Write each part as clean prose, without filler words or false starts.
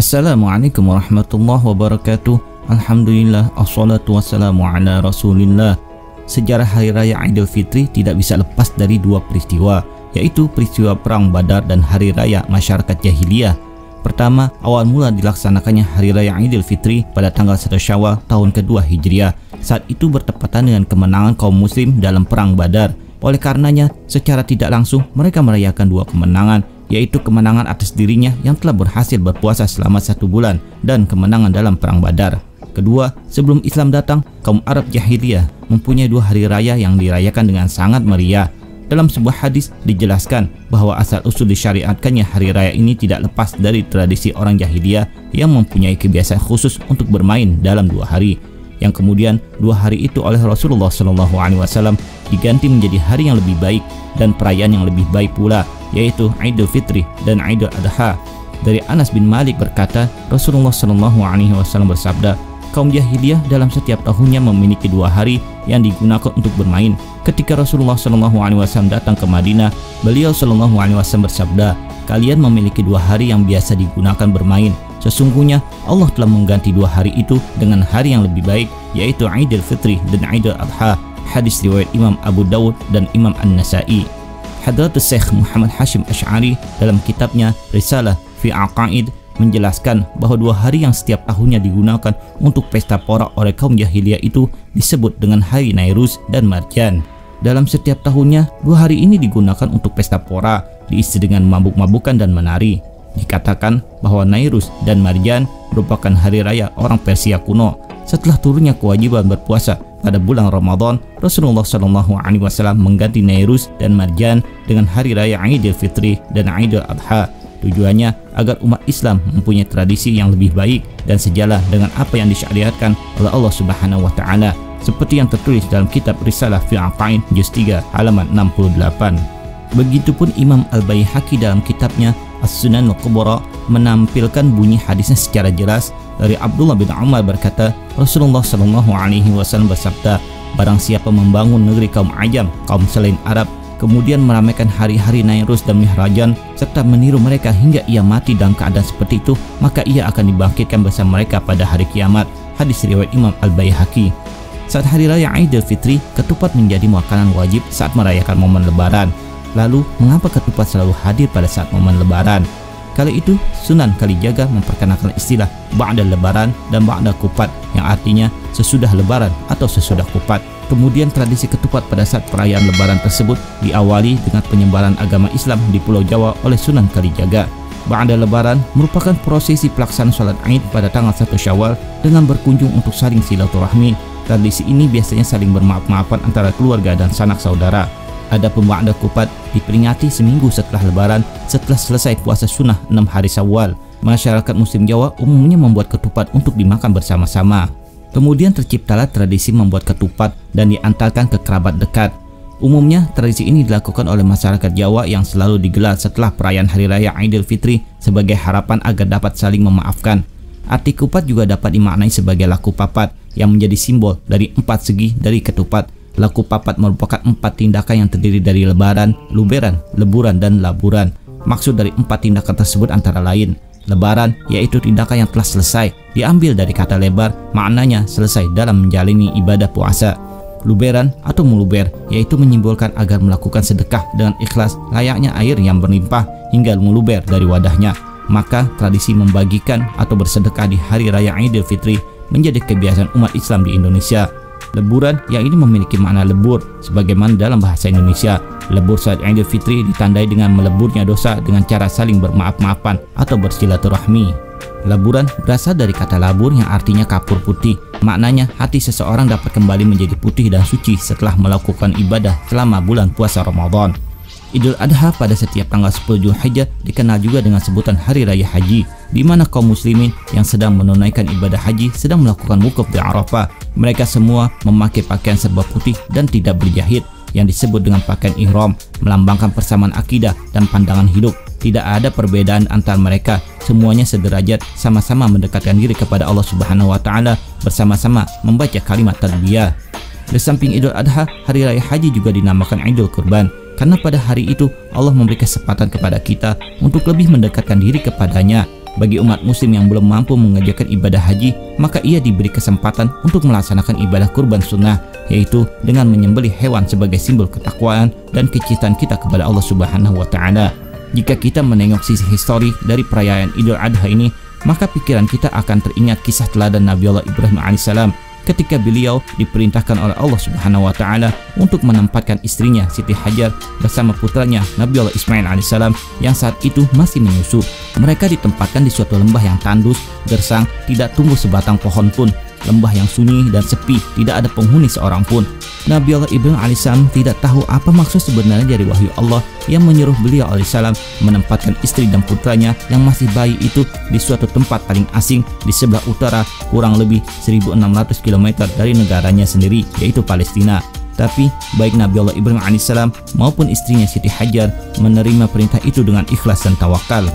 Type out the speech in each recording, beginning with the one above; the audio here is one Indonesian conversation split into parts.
Assalamualaikum warahmatullahi wabarakatuh. Alhamdulillah, assalatu wassalamu ala rasulillah. Sejarah Hari Raya Idul Fitri tidak bisa lepas dari dua peristiwa, yaitu peristiwa Perang Badar dan Hari Raya Masyarakat Jahiliyah. Pertama, awal mula dilaksanakannya Hari Raya Idul Fitri pada tanggal 1 Syawal tahun kedua Hijriah. Saat itu bertepatan dengan kemenangan kaum muslim dalam Perang Badar. Oleh karenanya, secara tidak langsung mereka merayakan dua kemenangan, yaitu kemenangan atas dirinya yang telah berhasil berpuasa selama 1 bulan dan kemenangan dalam Perang Badar. Kedua, sebelum Islam datang, kaum Arab Jahiliyah mempunyai dua hari raya yang dirayakan dengan sangat meriah. Dalam sebuah hadis dijelaskan bahwa asal-usul disyariatkannya hari raya ini tidak lepas dari tradisi orang Jahiliyah yang mempunyai kebiasaan khusus untuk bermain dalam 2 hari, yang kemudian 2 hari itu oleh Rasulullah SAW diganti menjadi hari yang lebih baik dan perayaan yang lebih baik pula, yaitu Idul Fitri dan Idul Adha. Dari Anas bin Malik berkata, Rasulullah SAW bersabda, kaum Jahiliyah dalam setiap tahunnya memiliki 2 hari yang digunakan untuk bermain. Ketika Rasulullah SAW datang ke Madinah, beliau SAW bersabda, kalian memiliki 2 hari yang biasa digunakan bermain. Sesungguhnya Allah telah mengganti 2 hari itu dengan hari yang lebih baik, yaitu Idul Fitri dan Idul Adha. Hadis riwayat Imam Abu Dawud dan Imam An-Nasai. Hadratus Syekh Muhammad Hashim Asy'ari dalam kitabnya Risalah fi Aqaid menjelaskan bahwa 2 hari yang setiap tahunnya digunakan untuk pesta porak oleh kaum Jahiliyah itu disebut dengan Hari Nairuz dan Marjan. Dalam setiap tahunnya, 2 hari ini digunakan untuk pesta pora, diisi dengan mabuk-mabukan dan menari. Dikatakan bahwa Nairuz dan Marjan merupakan hari raya orang Persia kuno. Setelah turunnya kewajiban berpuasa pada bulan Ramadan, Rasulullah SAW mengganti Nairuz dan Marjan dengan hari raya Idul Fitri dan Idul Adha. Tujuannya agar umat Islam mempunyai tradisi yang lebih baik dan sejalan dengan apa yang disyariatkan oleh Allah Subhanahu wa taala, seperti yang tertulis dalam kitab Risalah fi Aqaid juz 3 halaman 68. Begitupun Imam Al-Baihaqi dalam kitabnya As-Sunan Al-Kubra menampilkan bunyi hadisnya secara jelas. Dari Abdullah bin Umar berkata, Rasulullah SAW bersabda, barang siapa membangun negeri kaum Ajam, kaum selain Arab, kemudian meramaikan hari-hari Nairuz dan Mihrajan serta meniru mereka hingga ia mati dalam keadaan seperti itu, maka ia akan dibangkitkan bersama mereka pada hari kiamat. Hadis riwayat Imam Al-Baihaqi. Saat hari raya Idul Fitri, ketupat menjadi makanan wajib saat merayakan momen lebaran. Lalu, mengapa ketupat selalu hadir pada saat momen lebaran? Kala itu, Sunan Kalijaga memperkenalkan istilah ba'da lebaran dan ba'da kupat, yang artinya sesudah lebaran atau sesudah kupat. Kemudian tradisi ketupat pada saat perayaan lebaran tersebut diawali dengan penyebaran agama Islam di Pulau Jawa oleh Sunan Kalijaga. Ba'da lebaran merupakan prosesi pelaksanaan sholat Id pada tanggal 1 Syawal dengan berkunjung untuk saling silaturahmi. Tradisi ini biasanya saling bermaaf-maafan antara keluarga dan sanak saudara. Adapun ba'da kupat diperingati seminggu setelah lebaran, setelah selesai puasa sunnah 6 hari Syawal. Masyarakat muslim Jawa umumnya membuat ketupat untuk dimakan bersama-sama. Kemudian terciptalah tradisi membuat ketupat dan diantarkan ke kerabat dekat. Umumnya tradisi ini dilakukan oleh masyarakat Jawa yang selalu digelar setelah perayaan Hari Raya Idul Fitri sebagai harapan agar dapat saling memaafkan. Arti kupat juga dapat dimaknai sebagai laku papat yang menjadi simbol dari 4 segi dari ketupat. Laku papat merupakan 4 tindakan yang terdiri dari lebaran, luberan, leburan, dan laburan. Maksud dari 4 tindakan tersebut antara lain, lebaran yaitu tindakan yang telah selesai, diambil dari kata lebar, maknanya selesai dalam menjalani ibadah puasa. Luberan atau muluber yaitu menyimbolkan agar melakukan sedekah dengan ikhlas layaknya air yang berlimpah hingga muluber dari wadahnya. Maka tradisi membagikan atau bersedekah di Hari Raya Idul Fitri menjadi kebiasaan umat Islam di Indonesia. Leburan yang ini memiliki makna lebur sebagaimana dalam bahasa Indonesia. Lebur saat Idul Fitri ditandai dengan meleburnya dosa dengan cara saling bermaaf-maafan atau bersilaturahmi. Leburan berasal dari kata labur yang artinya kapur putih. Maknanya hati seseorang dapat kembali menjadi putih dan suci setelah melakukan ibadah selama bulan puasa Ramadan. Idul Adha pada setiap tanggal 10 Zulhijjah dikenal juga dengan sebutan Hari Raya Haji, di mana kaum muslimin yang sedang menunaikan ibadah haji sedang melakukan wukuf di Arafah. Mereka semua memakai pakaian serba putih dan tidak berjahit yang disebut dengan pakaian ihram, melambangkan persamaan akidah dan pandangan hidup. Tidak ada perbedaan antara mereka, semuanya sederajat, sama-sama mendekatkan diri kepada Allah Subhanahu wa taala, bersama-sama membaca kalimat talbiyah. Di samping Idul Adha, Hari Raya Haji juga dinamakan Idul Kurban. Karena pada hari itu Allah memberi kesempatan kepada kita untuk lebih mendekatkan diri kepadanya. Bagi umat muslim yang belum mampu mengerjakan ibadah haji, maka ia diberi kesempatan untuk melaksanakan ibadah kurban sunnah, yaitu dengan menyembelih hewan sebagai simbol ketakwaan dan kecintaan kita kepada Allah Subhanahu wa Ta'ala. Jika kita menengok sisi histori dari perayaan Idul Adha ini, maka pikiran kita akan teringat kisah teladan Nabiullah Ibrahim alaihissalam ketika beliau diperintahkan oleh Allah Subhanahu wa Ta'ala untuk menempatkan istrinya Siti Hajar bersama putranya Nabiullah Ismail alaihissalam yang saat itu masih menyusu. Mereka ditempatkan di suatu lembah yang tandus, gersang, tidak tumbuh sebatang pohon pun, lembah yang sunyi dan sepi, tidak ada penghuni seorang pun. Nabiullah Ibrahim alaihissalam tidak tahu apa maksud sebenarnya dari wahyu Allah yang menyuruh beliau alaihissalam menempatkan istri dan putranya yang masih bayi itu di suatu tempat paling asing di sebelah utara, kurang lebih 1600 km dari negaranya sendiri, yaitu Palestina. Tapi baik Nabiullah Ibrahim alaihissalam maupun istrinya Siti Hajar menerima perintah itu dengan ikhlas dan tawakal.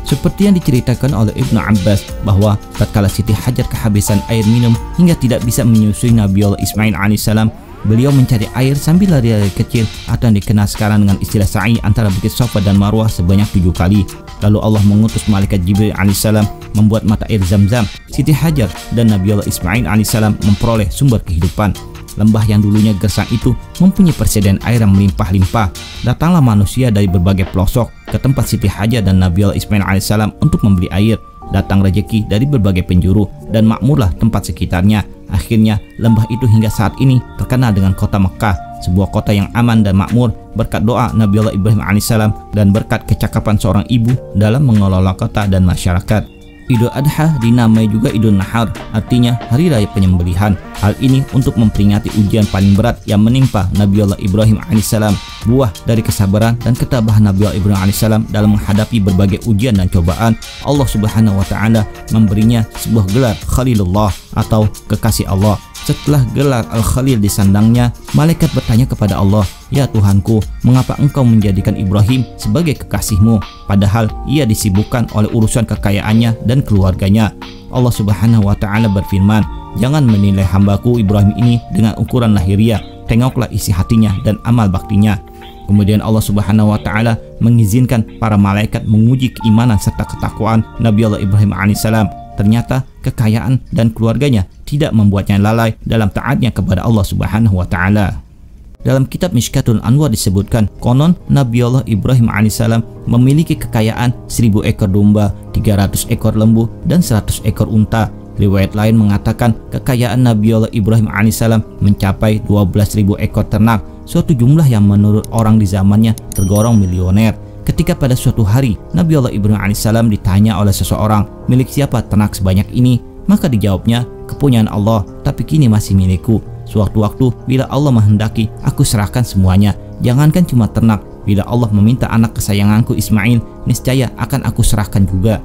Seperti yang diceritakan oleh Ibnu Abbas bahwa tatkala Siti Hajar kehabisan air minum hingga tidak bisa menyusui Nabiullah Ismail alaihissalam, beliau mencari air sambil lari-lari kecil atau yang dikenal sekarang dengan istilah sa'i antara Bukit Safa dan Marwah sebanyak 7 kali. Lalu Allah mengutus malaikat Jibril alaihissalam membuat mata air Zam-Zam. Siti Hajar dan Nabiullah Ismail alaihissalam memperoleh sumber kehidupan. Lembah yang dulunya gersang itu mempunyai persediaan air yang melimpah-limpah. Datanglah manusia dari berbagai pelosok ke tempat Siti Hajar dan Nabiullah Ismail alaihissalam untuk membeli air. Datang rezeki dari berbagai penjuru dan makmurlah tempat sekitarnya. Akhirnya lembah itu hingga saat ini terkenal dengan kota Mekah, sebuah kota yang aman dan makmur berkat doa Nabiullah Ibrahim alaihissalam dan berkat kecakapan seorang ibu dalam mengelola kota dan masyarakat. Idul Adha dinamai juga Idul Nahar, artinya hari raya penyembelihan. Hal ini untuk memperingati ujian paling berat yang menimpa Nabiullah Ibrahim alaihissalam, buah dari kesabaran dan ketabahan Nabiullah Ibrahim alaihissalam dalam menghadapi berbagai ujian dan cobaan. Allah Subhanahu wa Ta'ala memberinya sebuah gelar Khalilullah atau kekasih Allah. Setelah gelar Al-Khalil disandangnya, malaikat bertanya kepada Allah, "Ya Tuhanku, mengapa engkau menjadikan Ibrahim sebagai kekasihmu, padahal ia disibukkan oleh urusan kekayaannya dan keluarganya?" Allah Subhanahu wa Ta'ala berfirman, "Jangan menilai hambaku Ibrahim ini dengan ukuran lahiriah, tengoklah isi hatinya dan amal baktinya." Kemudian Allah Subhanahu wa Ta'ala mengizinkan para malaikat menguji keimanan serta ketakwaan Nabiullah Ibrahim alaihissalam. Ternyata kekayaan dan keluarganya tidak membuatnya lalai dalam taatnya kepada Allah Subhanahu wa Ta'ala. Dalam kitab Mishkatul Anwar disebutkan, konon Nabiullah Ibrahim alaihissalam memiliki kekayaan 1000 ekor domba, 300 ekor lembu, dan 100 ekor unta. Riwayat lain mengatakan kekayaan Nabiullah Ibrahim alaihissalam mencapai 12.000 ekor ternak, suatu jumlah yang menurut orang di zamannya tergolong milioner. Ketika pada suatu hari Nabiullah Ibrahim alaihissalam ditanya oleh seseorang, "Milik siapa ternak sebanyak ini?" Maka dijawabnya, "Kepunyaan Allah, tapi kini masih milikku. Sewaktu-waktu bila Allah menghendaki, aku serahkan semuanya. Jangankan cuma ternak, bila Allah meminta anak kesayanganku Ismail, niscaya akan aku serahkan juga."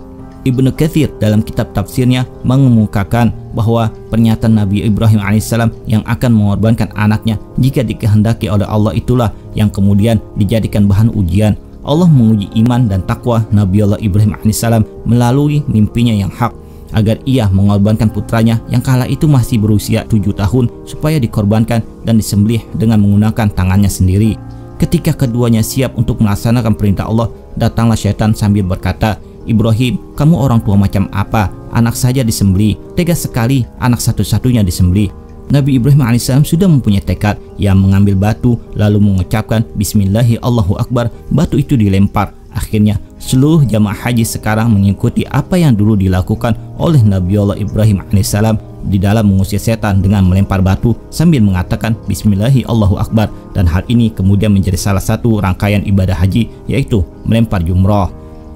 Ibnu Katsir dalam kitab tafsirnya mengemukakan bahwa pernyataan Nabi Ibrahim alaihissalam yang akan mengorbankan anaknya jika dikehendaki oleh Allah itulah yang kemudian dijadikan bahan ujian. Allah menguji iman dan takwa Nabiullah Ibrahim alaihissalam melalui mimpinya yang hak, agar ia mengorbankan putranya yang kala itu masih berusia 7 tahun supaya dikorbankan dan disembelih dengan menggunakan tangannya sendiri. Ketika keduanya siap untuk melaksanakan perintah Allah, datanglah syaitan sambil berkata, "Ibrahim, kamu orang tua macam apa? Anak saja disembelih, tega sekali anak satu-satunya disembelih." Nabi Ibrahim alaihissalam sudah mempunyai tekad. Ia mengambil batu lalu mengucapkan Bismillahi Allahu Akbar. Batu itu dilempar. Akhirnya seluruh jamaah haji sekarang mengikuti apa yang dulu dilakukan oleh Nabiullah Ibrahim alaihissalam di dalam mengusir setan dengan melempar batu sambil mengatakan Bismillahi Allahu Akbar. Dan hal ini kemudian menjadi salah satu rangkaian ibadah haji, yaitu melempar jumrah.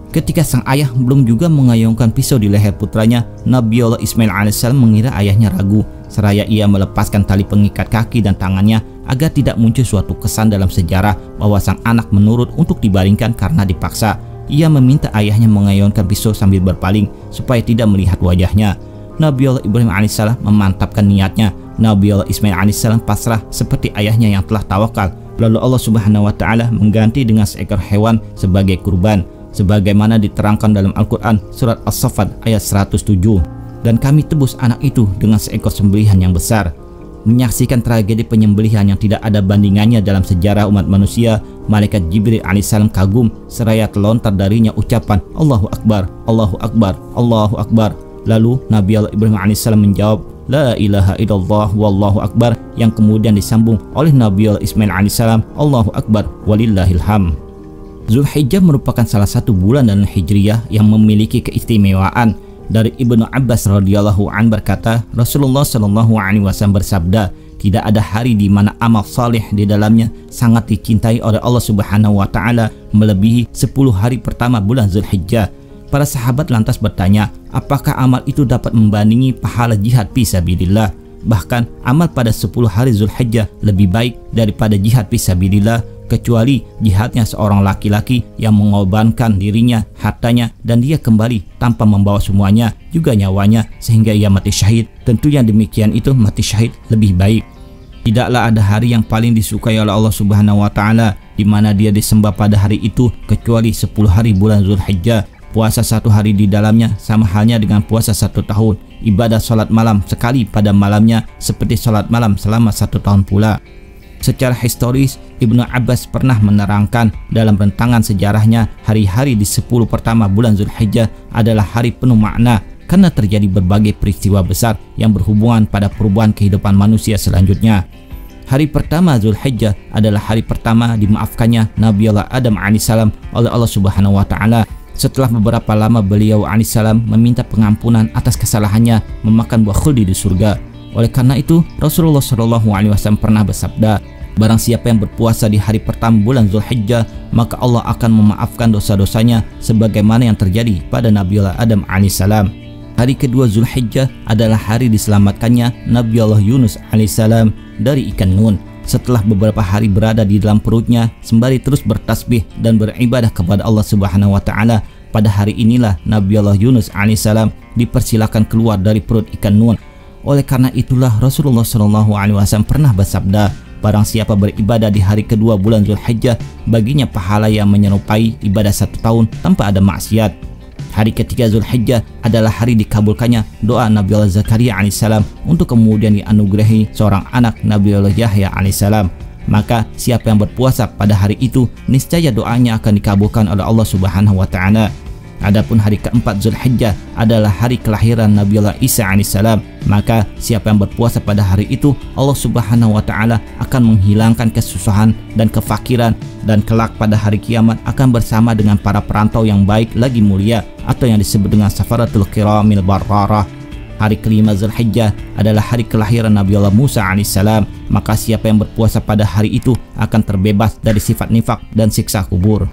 Ketika sang ayah belum juga mengayunkan pisau di leher putranya, Nabiullah Ismail alaihissalam mengira ayahnya ragu. Seraya ia melepaskan tali pengikat kaki dan tangannya agar tidak muncul suatu kesan dalam sejarah bahwa sang anak menurut untuk dibaringkan karena dipaksa. Ia meminta ayahnya mengayunkan pisau sambil berpaling supaya tidak melihat wajahnya. Nabiullah Ibrahim alaihissalam memantapkan niatnya. Nabiullah Ismail alaihissalam pasrah seperti ayahnya yang telah tawakal. Lalu Allah Subhanahu wa Ta'ala mengganti dengan seekor hewan sebagai kurban, sebagaimana diterangkan dalam Al-Quran surat As-Saffat ayat 107. Dan kami tebus anak itu dengan seekor sembelihan yang besar. Menyaksikan tragedi penyembelihan yang tidak ada bandingannya dalam sejarah umat manusia, malaikat Jibril alaihissalam kagum seraya terlontar darinya ucapan Allahu Akbar, Allahu Akbar, Allahu Akbar. Lalu Nabi Allah Ibrahim alaihissalam menjawab La ilaha illallah wallahu akbar, yang kemudian disambung oleh Nabi Allah Ismail alaihissalam Allahu Akbar walillahilham. Zulhijjah merupakan salah satu bulan dalam Hijriyah yang memiliki keistimewaan. Dari Ibnu Abbas radhiyallahu an berkata, Rasulullah shallallahu alaihi wasallam bersabda, tidak ada hari di mana amal saleh di dalamnya sangat dicintai oleh Allah Subhanahu wa taala melebihi 10 hari pertama bulan Zulhijjah. Para sahabat lantas bertanya, apakah amal itu dapat membandingi pahala jihad fisabilillah? Bahkan amal pada 10 hari Zulhijjah lebih baik daripada jihad fisabilillah, kecuali jihadnya seorang laki-laki yang mengorbankan dirinya, hartanya, dan dia kembali tanpa membawa semuanya, juga nyawanya, sehingga ia mati syahid. Tentunya demikian itu mati syahid lebih baik. Tidaklah ada hari yang paling disukai oleh Allah Subhanahu wa taala di mana dia disembah pada hari itu kecuali 10 hari bulan Zulhijjah. Puasa 1 hari di dalamnya sama halnya dengan puasa 1 tahun. Ibadah salat malam sekali pada malamnya seperti salat malam selama 1 tahun pula. Secara historis, Ibnu Abbas pernah menerangkan dalam rentangan sejarahnya, hari-hari di 10 pertama bulan Zulhijjah adalah hari penuh makna karena terjadi berbagai peristiwa besar yang berhubungan pada perubahan kehidupan manusia selanjutnya. Hari pertama Zulhijjah adalah hari pertama dimaafkannya Nabi Allah Adam alaihissalam oleh Allah Subhanahu wa taala. Setelah beberapa lama beliau alaihissalam meminta pengampunan atas kesalahannya memakan buah khuldi di surga. Oleh karena itu, Rasulullah SAW pernah bersabda, barang siapa yang berpuasa di hari pertama bulan Zulhijjah, maka Allah akan memaafkan dosa-dosanya sebagaimana yang terjadi pada Nabi Allah Adam alaihissalam. Hari kedua Zulhijjah adalah hari diselamatkannya Nabi Allah Yunus alaihissalam dari ikan nun. Setelah beberapa hari berada di dalam perutnya, sembari terus bertasbih dan beribadah kepada Allah Subhanahu wa taala, pada hari inilah Nabi Allah Yunus alaihissalam dipersilakan keluar dari perut ikan nun. Oleh karena itulah Rasulullah SAW pernah bersabda, barang siapa beribadah di hari kedua bulan Zulhijjah, baginya pahala yang menyerupai ibadah 1 tahun tanpa ada maksiat. Hari ketiga Zulhijjah adalah hari dikabulkannya doa Nabi Allah Zakaria alaihissalam untuk kemudian dianugerahi seorang anak Nabi Allah Yahya alaihissalam. Maka siapa yang berpuasa pada hari itu, niscaya doanya akan dikabulkan oleh Allah Subhanahu wa taala. Adapun hari keempat Zulhijjah adalah hari kelahiran Nabi Allah Isa alaihissalam. Maka siapa yang berpuasa pada hari itu, Allah Subhanahu wa taala akan menghilangkan kesusahan dan kefakiran, dan kelak pada hari kiamat akan bersama dengan para perantau yang baik lagi mulia, atau yang disebut dengan Safaratul Kiramil Bararah. Hari kelima Zulhijjah adalah hari kelahiran Nabi Allah Musa alaihissalam. Maka siapa yang berpuasa pada hari itu akan terbebas dari sifat nifak dan siksa kubur.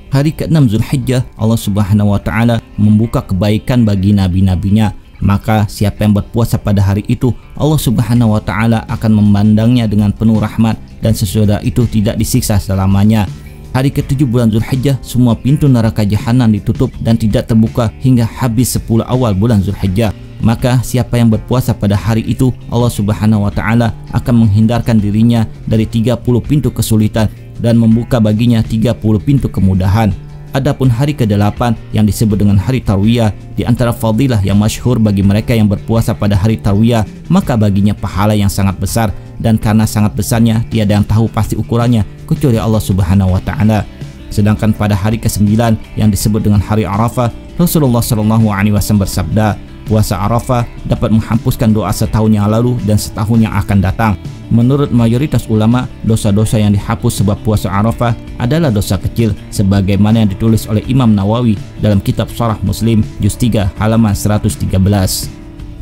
Hari ke-6 Zulhijjah, Allah Subhanahu wa taala membuka kebaikan bagi nabi-nabinya. Maka siapa yang berpuasa pada hari itu, Allah Subhanahu wa taala akan memandangnya dengan penuh rahmat, dan sesudah itu tidak disiksa selamanya. Hari ke-7 bulan Zulhijjah, semua pintu neraka jahanam ditutup dan tidak terbuka hingga habis 10 awal bulan Zulhijjah. Maka siapa yang berpuasa pada hari itu, Allah Subhanahu wa taala akan menghindarkan dirinya dari 30 pintu kesulitan dan membuka baginya 30 pintu kemudahan. Adapun hari ke-8 yang disebut dengan hari Tarwiyah, di antara fadilah yang masyhur bagi mereka yang berpuasa pada hari Tarwiyah, maka baginya pahala yang sangat besar, dan karena sangat besarnya tiada yang tahu pasti ukurannya kecuali Allah Subhanahu wa taala. Sedangkan pada hari ke-9 yang disebut dengan hari Arafah, Rasulullah SAW bersabda, puasa Arafah dapat menghapuskan doa setahun yang lalu dan setahun yang akan datang. Menurut mayoritas ulama, dosa-dosa yang dihapus sebab puasa Arafah adalah dosa kecil, sebagaimana yang ditulis oleh Imam Nawawi dalam kitab Sharh Muslim juz 3 halaman 113.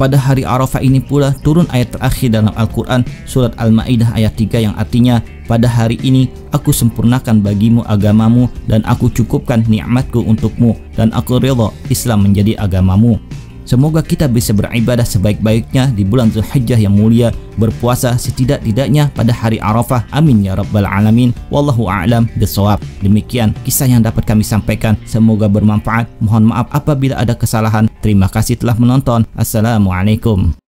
Pada hari Arafah ini pula turun ayat terakhir dalam Al-Quran, surat Al-Ma'idah ayat 3, yang artinya, pada hari ini aku sempurnakan bagimu agamamu dan aku cukupkan nikmatku untukmu, dan aku ridha Islam menjadi agamamu. Semoga kita bisa beribadah sebaik-baiknya di bulan Zulhijjah yang mulia, berpuasa setidak-tidaknya pada hari Arafah. Amin ya rabbal alamin. Wallahu a'lam bishawab. Demikian kisah yang dapat kami sampaikan, semoga bermanfaat. Mohon maaf apabila ada kesalahan. Terima kasih telah menonton. Assalamualaikum.